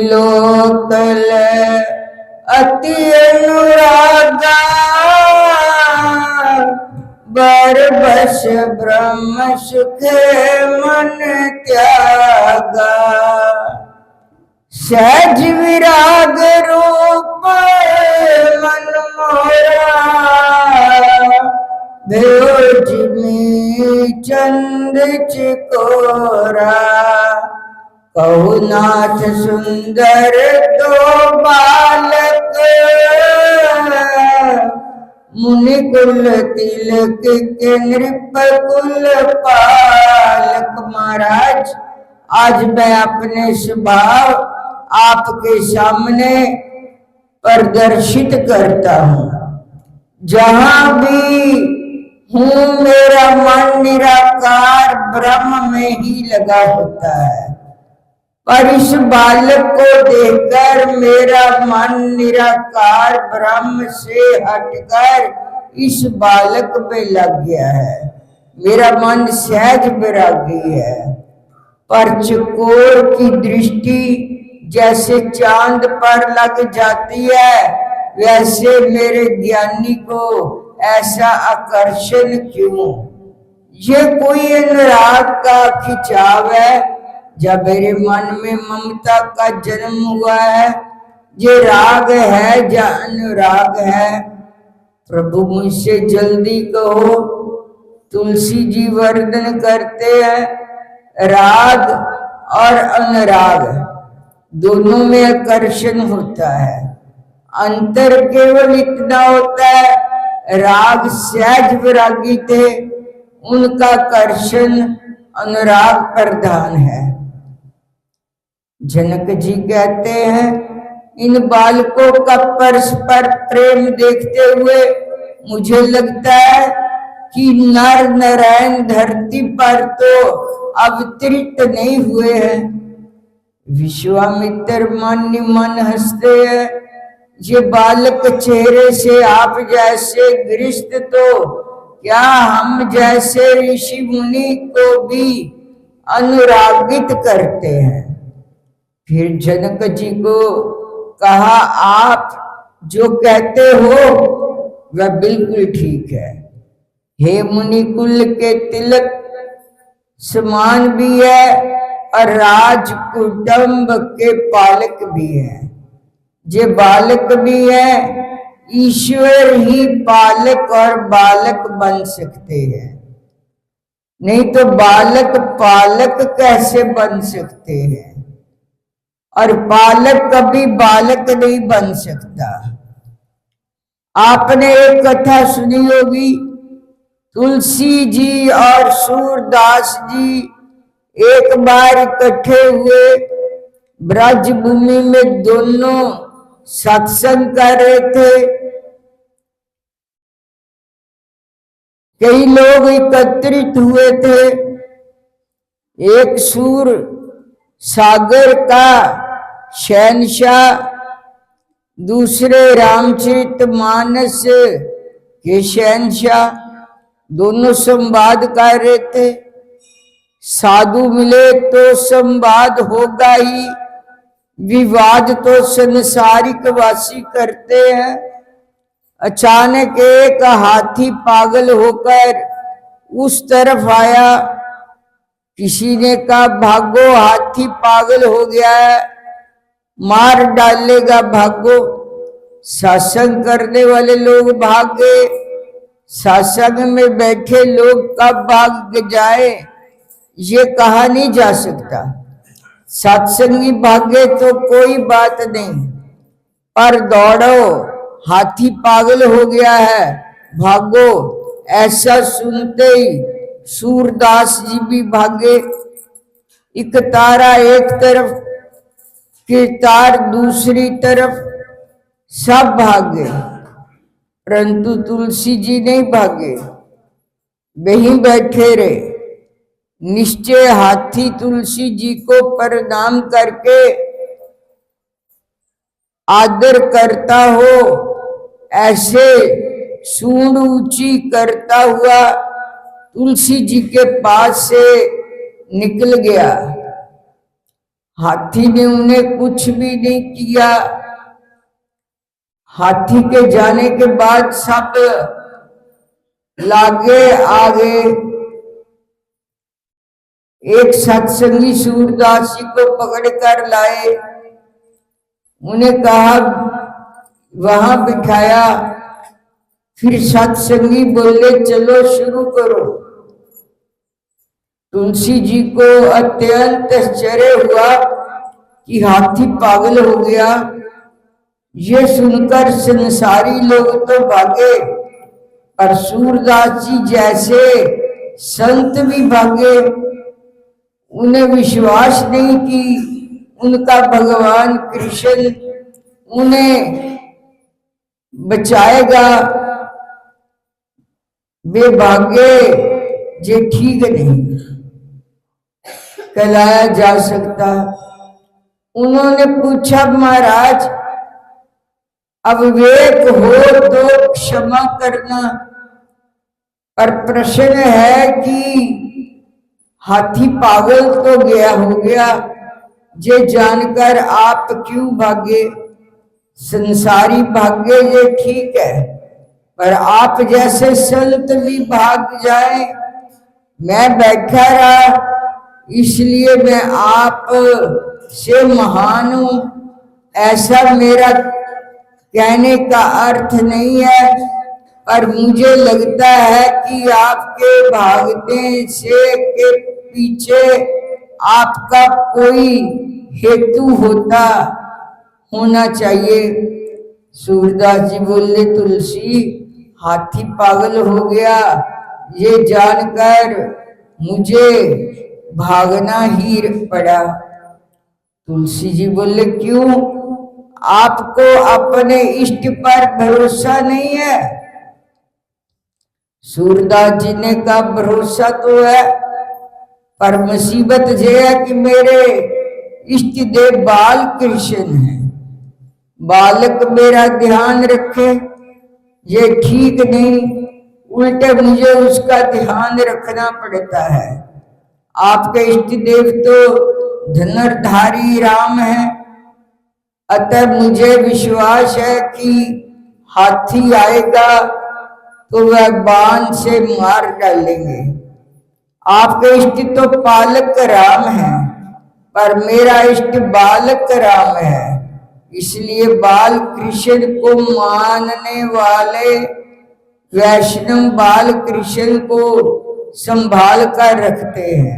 Local अति अनुरागा बर बस ब्रह्म सुख मन त्यागा। सहज विराग रूप मन मोरा भेज में चंद चिकोरा। कहु नाथ सुंदर तो बालक मुनि कुल तिलक के नृप कुल पालक। महाराज आज मैं अपने स्वभाव आपके सामने प्रदर्शित करता हूँ। जहां भी हूँ मेरा मन निराकार ब्रह्म में ही लगा होता है, पर इस बालक को देखकर मेरा मन निराकार ब्रह्म से हटकर इस बालक पे लग गया है। मेरा मन सहज विरागी है, पर चकोर की दृष्टि जैसे चांद पर लग जाती है, वैसे मेरे ज्ञानी को ऐसा आकर्षण क्यों? ये कोई अनुराग का खिंचाव है? जब मेरे मन में ममता का जन्म हुआ है, ये राग है या अनुराग है? प्रभु मुझसे जल्दी कहो। तुलसी जी वर्णन करते हैं राग और अनुराग दोनों में आकर्षण होता है। अंतर केवल इतना होता है, राग सहज विरागी थे, उनका आकर्षण अनुराग प्रधान है। जनक जी कहते हैं इन बालकों का परस्पर प्रेम देखते हुए मुझे लगता है कि नर नारायण धरती पर तो अवतरित नहीं हुए हैं। विश्वामित्र मन ही मन हंसते हैं। ये बालक चेहरे से आप जैसे गृहस्थ तो क्या हम जैसे ऋषि मुनि को भी अनुरागित करते हैं। फिर जनक जी को कहा, आप जो कहते हो वह बिल्कुल ठीक है। हे मुनि कुल के तिलक समान भी है और राज कुटुंब के पालक भी है। जे बालक भी है, ईश्वर ही पालक और बालक बन सकते हैं, नहीं तो बालक पालक कैसे बन सकते हैं? और बालक कभी बालक नहीं बन सकता। आपने एक कथा सुनी होगी, तुलसी जी और सूरदास जी एक बार इकट्ठे हुए ब्रज भूमि में, दोनों सत्संग कर रहे थे। कई लोग एकत्रित हुए थे। एक सूर सागर का शहंशाह, दूसरे रामचरितमानस के शहंशाह, दोनों संवाद कर रहे थे। साधु मिले तो संवाद होगा ही, विवाद तो संसारिक वासी करते हैं। अचानक एक हाथी पागल होकर उस तरफ आया। किसी ने कहा, भागो हाथी पागल हो गया है, मार डालेगा, भागो। सत्संग करने वाले लोग भाग गए। सत्संग में बैठे लोग कब भाग जाए ये कहा नहीं जा सकता। सत्संगी भागे तो कोई बात नहीं, पर दौड़ो, हाथी पागल हो गया है, भागो, ऐसा सुनते ही सूरदास जी भी भागे। एक तारा एक तरफ, किरतार दूसरी तरफ, सब भागे, परंतु तुलसी जी नहीं भागे, वहीं बैठे रहे। निश्चय हाथी तुलसी जी को प्रणाम करके आदर करता हो, ऐसे सूंड ऊंची करता हुआ तुलसी जी के पास से निकल गया। हाथी ने उन्हें कुछ भी नहीं किया। हाथी के जाने के बाद सब लागे आगे एक सत्संगी सूरदास जी को पकड़ कर लाए, उन्हें कहा, वहां बिठाया। फिर सत्संगी बोले चलो शुरू करो। तुलसी जी को अत्यंत आश्चर्य हुआ कि हाथी पागल हो गया। ये सुनकर संसारी लोग तो भागे, पर सूरदास जी जैसे संत भी भागे। उन्हें विश्वास नहीं कि उनका भगवान कृष्ण उन्हें बचाएगा। वे भागे जे ठीक नहीं कहलाया जा सकता। उन्होंने पूछा, महाराज अविवेक हो तो क्षमा करना, पर प्रश्न है कि हाथी पागल तो गया हो गया, ये जानकर आप क्यों भागे? संसारी भाग्य ये ठीक है, पर आप जैसे संत भी भाग जाए। मैं बैठा रहा इसलिए मैं आप से महान हूं, ऐसा मेरा कहने का अर्थ नहीं है। पर मुझे लगता है कि आपके भागने से के पीछे आपका कोई हेतु होना चाहिए। सूरदास जी बोले, तुलसी हाथी पागल हो गया ये जानकर मुझे भागना ही पड़ा। तुलसी जी बोले, क्यों? आपको अपने इष्ट पर भरोसा नहीं है? सूरदास जी ने कहा, भरोसा तो है, पर मुसीबत यह है कि मेरे इष्ट देव बाल कृष्ण है। बालक मेरा ध्यान रखे ये ठीक नहीं, उल्टे मुझे उसका ध्यान रखना पड़ता है। आपके इष्ट देव तो धनुर्धारी राम है, अतः मुझे विश्वास है कि हाथी आएगा तो वह बाण से मार डालेंगे। आपके इष्ट तो पालक राम है, पर मेरा इष्ट बालक राम है, इसलिए बाल कृष्ण को मानने वाले वैष्णव बाल कृष्ण को संभाल कर रखते हैं।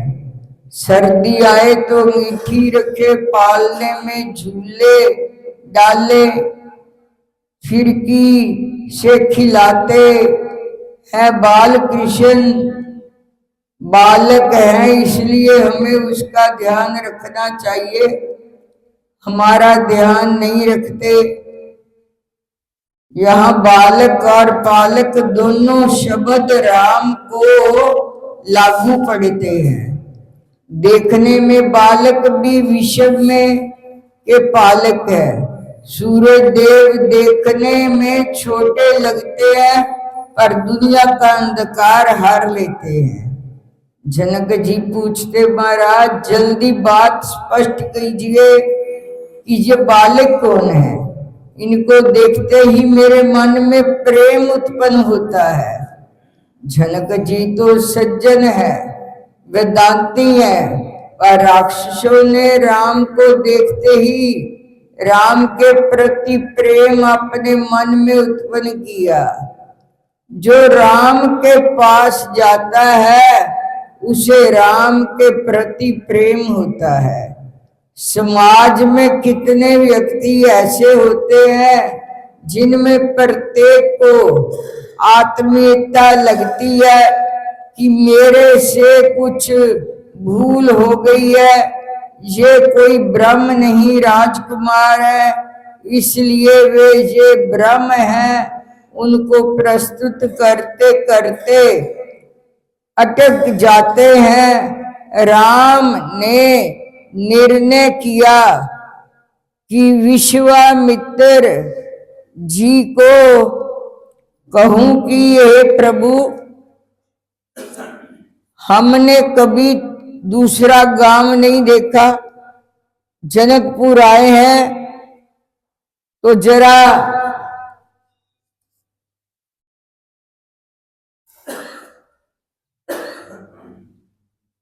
सर्दी आए तो मीठी रखे, पालने में झूले डाले, फिरकी से खिलाते हैं। बाल कृष्ण बालक है, इसलिए हमें उसका ध्यान रखना चाहिए। हमारा ध्यान नहीं रखते। यहाँ बालक और पालक दोनों शब्द राम को लागू पड़ते हैं। देखने में बालक भी विश्व में के पालक है। सूर्य देव देखने में छोटे लगते हैं, पर दुनिया का अंधकार हर लेते हैं। जनक जी पूछते, महाराज जल्दी बात स्पष्ट कीजिए कि ये बालक कौन है? इनको देखते ही मेरे मन में प्रेम उत्पन्न होता है। जनक जी तो सज्जन है, वेदांती है, पर राक्षसों ने राम को देखते ही राम के प्रति प्रेम अपने मन में उत्पन्न किया। जो राम के पास जाता है उसे राम के प्रति प्रेम होता है। समाज में कितने व्यक्ति ऐसे होते हैं जिनमें प्रत्येक को आत्मीयता लगती है कि मेरे से कुछ भूल हो गई है, ये कोई ब्रह्म नहीं राजकुमार है, इसलिए वे ये ब्रह्म हैं। उनको प्रस्तुत करते करते अटक जाते हैं। राम ने निर्णय किया कि विश्वामित्र जी को कहूं कि हे प्रभु, हमने कभी दूसरा गांव नहीं देखा, जनकपुर आए हैं तो जरा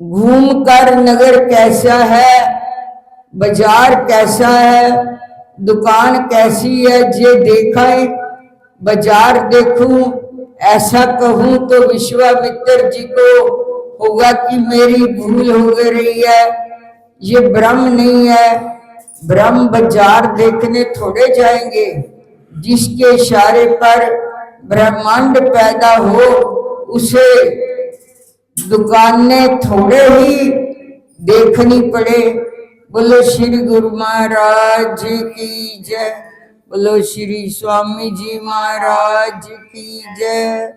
घूमकर नगर कैसा है, बाजार कैसा है, दुकान कैसी है ये देखें। बाजार देखूं ऐसा कहूं तो विश्वामित्र जी को होगा कि मेरी भूल हो रही है, ये ब्रह्म नहीं है। ब्रह्म बाजार देखने थोड़े जाएंगे। जिसके इशारे पर ब्रह्मांड पैदा हो उसे दुकानें थोड़े ही देखनी पड़े। बोलो श्री गुरु महाराज की जय, बोलो श्री स्वामी जी महाराज की जय।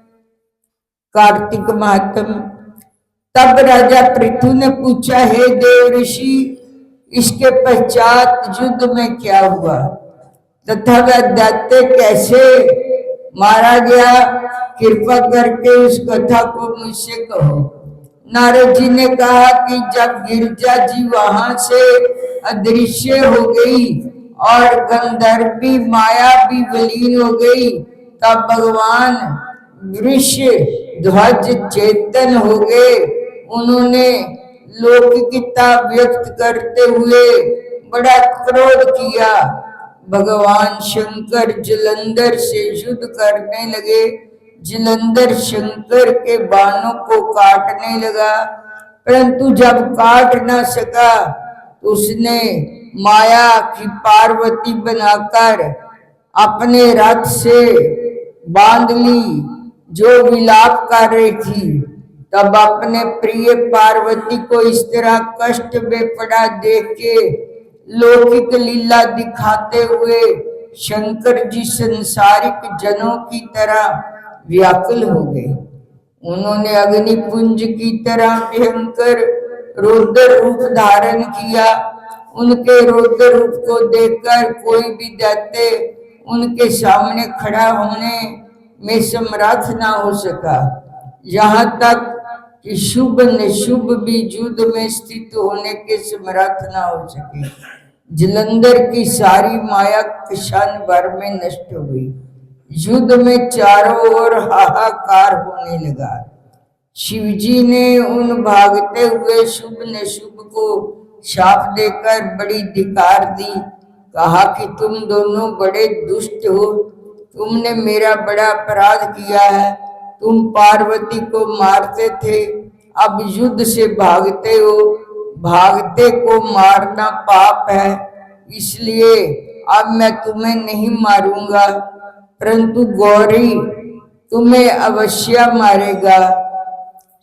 कार्तिक मातम। तब राजा पृथु ने पूछा, हे देव ऋषि, इसके पश्चात युद्ध में क्या हुआ तथा वह दैत्य कैसे मारा गया, कृपा करके उस कथा को मुझसे कहो। नारद जी ने कहा कि जब गिरिजा जी वहां से अदृश्य हो गई और गंधर्वी माया भी विलीन हो गई, तब भगवान वृष ध्वज चेतन हो गए। उन्होंने लौकिकता व्यक्त करते हुए बड़ा क्रोध किया। भगवान शंकर जलंधर से युद्ध करने लगे। जलंधर शंकर के बाणों को काटने लगा, परंतु जब काट न सका तो उसने माया की पार्वती बनाकर अपने रथ से बांध ली जो विलाप कर रही थी। तब अपने प्रिय पार्वती को इस तरह कष्ट में पड़ा देख के लौकिक लीला दिखाते हुए शंकर जी संसारिक जनों की तरह व्याकुल हो गए। उन्होंने अग्निपुंज की तरह भयंकर रौद्र रूप धारण किया। उनके रौद्र रूप को देखकर कोई भी दैत्य उनके सामने खड़ा होने में समर्थ ना हो सका। यहाँ तक कि शुभ निशुभ भी युद्ध में स्थित होने के समर्थ ना हो सके। जलंधर की सारी माया क्षण भर में नष्ट हो गई। युद्ध में चारों ओर हाहाकार होने लगा। शिवजी ने उन भागते हुए शुभ निशुभ को शाप देकर बड़ी धिक्कार दी। कहा कि तुम दोनों बड़े दुष्ट हो, तुमने मेरा बड़ा अपराध किया है। तुम पार्वती को मारते थे, अब युद्ध से भागते हो। भागते को मारना पाप है, इसलिए अब मैं तुम्हें नहीं मारूंगा, परंतु गौरी तुम्हें अवश्य मारेगा।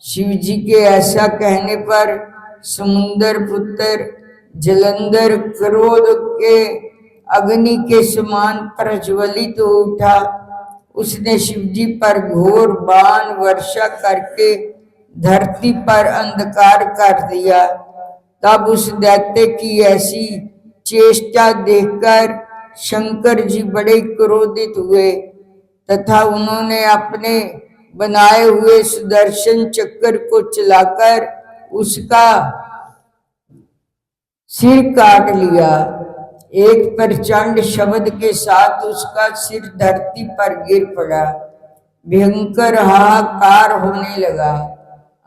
शिवजी के ऐसा कहने पर समुंदर पुत्र जलंधर क्रोध के अग्नि के समान प्रज्वलित हो उठा। उसने शिवजी पर घोर बाण वर्षा करके धरती पर अंधकार कर दिया। तब उस दैत्य की ऐसी चेष्टा देखकर शंकर जी बड़े क्रोधित हुए तथा उन्होंने अपने बनाए हुए सुदर्शन चक्र को चलाकर उसका सिर काट लिया। एक प्रचंड शब्द के साथ उसका सिर धरती पर गिर पड़ा। भयंकर हाहाकार होने लगा।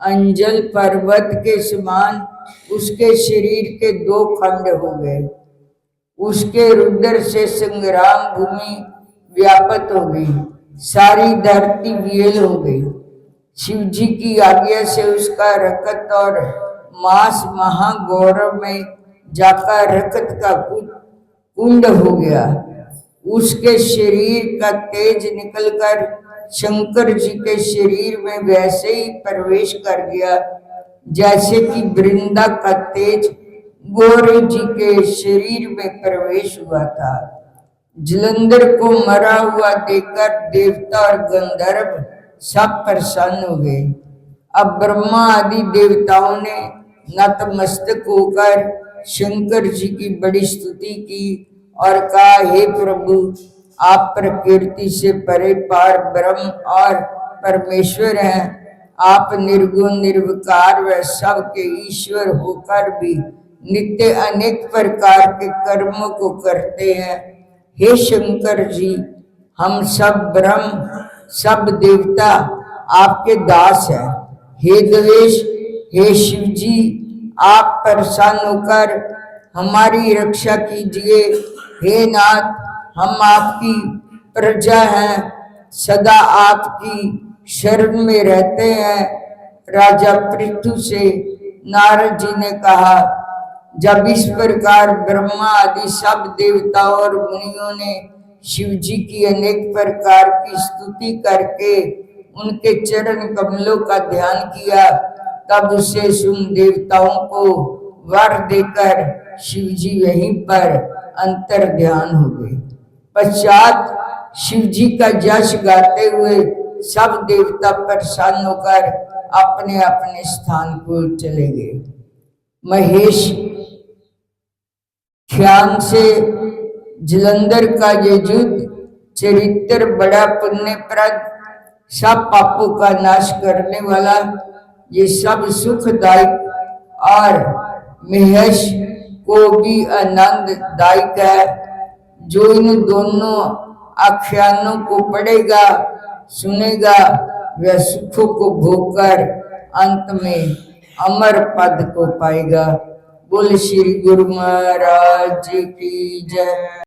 अंजल पर्वत के समान उसके शरीर के दो खंड हो गए। उसके रुद्र से संग्राम भूमि व्याप्त हो गई। सारी धरती वियल हो गई। शिवजी की आज्ञा से उसका रक्त और मांस महागौरव में जाकर रक्त का कुंड हो गया। उसके शरीर का तेज निकलकर शंकर जी के शरीर में वैसे ही प्रवेश कर गया जैसे कि वृंदा का तेज गौरी जी के शरीर में प्रवेश हुआ था। जलंधर को मरा हुआ देखकर देवता और गंधर्व सब प्रसन्न हो गए। अब ब्रह्मा आदि देवताओं ने नतमस्तक होकर शंकर जी की बड़ी स्तुति की और कहा, हे प्रभु, आप प्रकृति से परे पार ब्रह्म और परमेश्वर हैं। आप निर्गुण निर्विकार व सबके ईश्वर होकर भी नित्य अनेक प्रकार के कर्मों को करते हैं। हे शंकर जी, हम सब ब्रह्म, सब देवता आपके दास हैं। हे देवेश, हे शिव जी, आप प्रसन्न होकर हमारी रक्षा कीजिए। हे नाथ, हम आपकी प्रजा हैं, सदा आपकी शरण में रहते हैं। राजा पृथु से नारद जी ने कहा, जब इस प्रकार ब्रह्मा आदि सब देवताओं और मुनियों ने शिव जी की अनेक प्रकार की स्तुति करके उनके चरण कमलों का ध्यान किया, तब उसे सुन देवताओं को वर देकर शिव जी वहीं पर अंतर ध्यान हो गए। पश्चात शिव जी का यश गाते हुए सब देवता प्रसन्न होकर अपने अपने स्थान को चले गए। महेश ख्यान से जलंधर का ये युद्ध चरित्र बड़ा पुण्यप्रद, सब पापों का नाश करने वाला, ये सब सुखदायक और महेश को भी आनंददायक है। जो इन दोनों आख्यानों को पढ़ेगा सुनेगा, वह सुखों को भोगकर अंत में अमर पद को पाएगा। बोल श्री गुरु महाराज की जय।